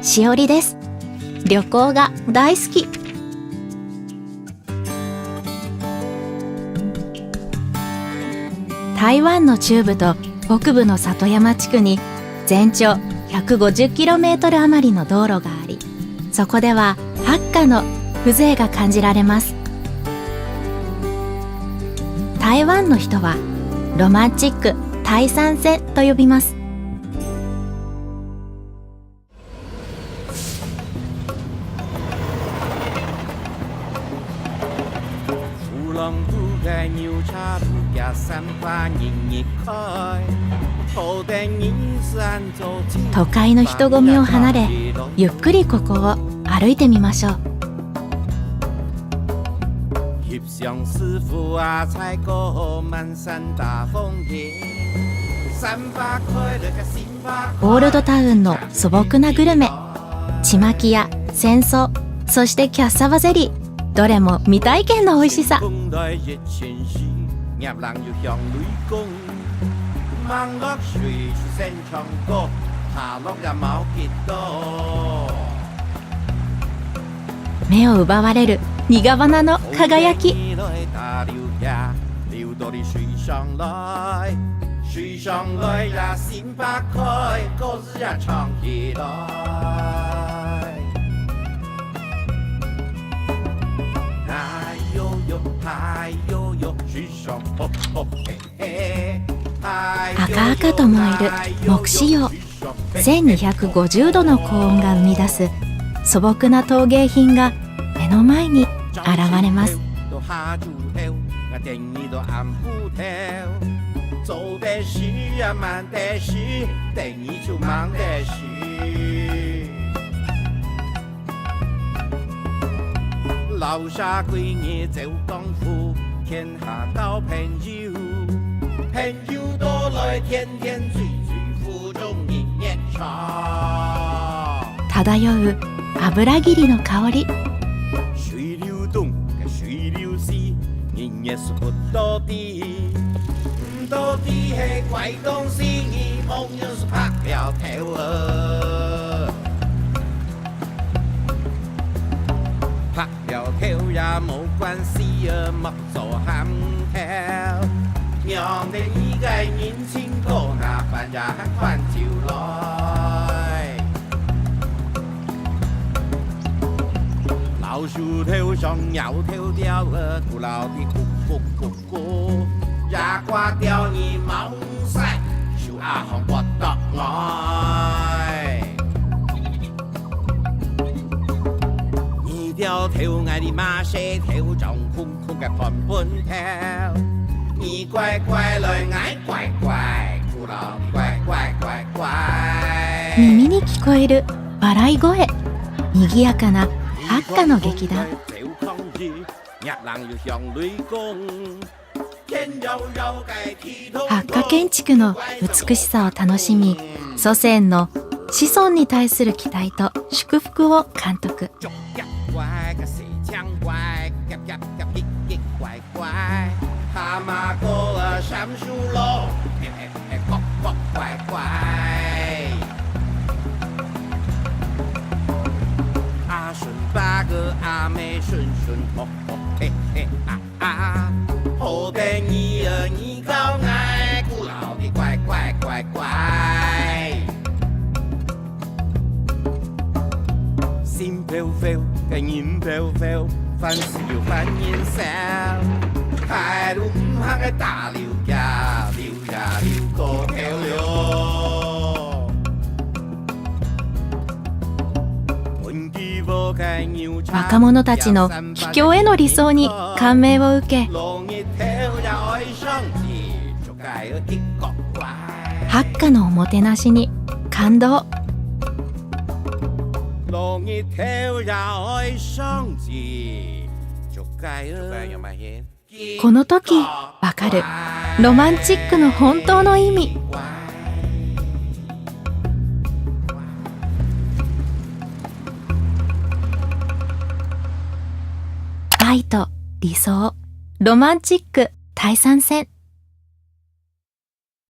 しおりです。旅行が大好き。台湾の中部と北部の里山地区に全長 150km 余りの道路があり、そこでは八花の風情が感じられます。台湾の人はロマンチック台山線と呼びます。都会の人混みを離れ、ゆっくりここを歩いてみましょう。オールドタウンの素朴なグルメ、ちまきや戦争、そしてキャッサバゼリー、どれも未体験の美味しさ。目を奪われる苦花の輝き。赤々と燃える木仕様、1250度の高温が生み出す素朴な陶芸品が目の前に現れます。留下几年做功夫，天下交朋友，朋友多来天天聚聚，腹中人热茶。漂う油切りの香り。水流动，水流逝，人热是不多的，唔多的係怪東西，夢又是拍了頭啊。拍了頭也冇關係啊，莫做喊跳。讓你依個年輕哥那扮也翻照來，老樹頭上有條雕啊，古老的咕咕咕咕，也掛掉你毛晒，小阿紅不得愛。條條愛的馬車條狀空空嘅盤盤條，你乖乖來愛乖乖，古老的乖乖乖乖。耳に聞こえる笑い声、賑やかな八花の劇団。八花建築の美しさを楽しみ、祖先の子孫に対する期待と祝福を監督。蛤蟆哥啊，杉樹咯，呱呱乖乖。阿順八個阿妹順順，哦哦嘿嘿啊啊，好的你兒你靠愛，古老的乖乖乖乖。心飄飄，嘅臉飄飄，凡事要翻顏色。大路唔行嘅大溜呀，溜呀溜個漂流。若者たちの帰郷への理想に感銘を受け、八花のおもてなしに感動。この時わかるロマンチックの本当の意味。愛と理想、ロマンチック、台山線。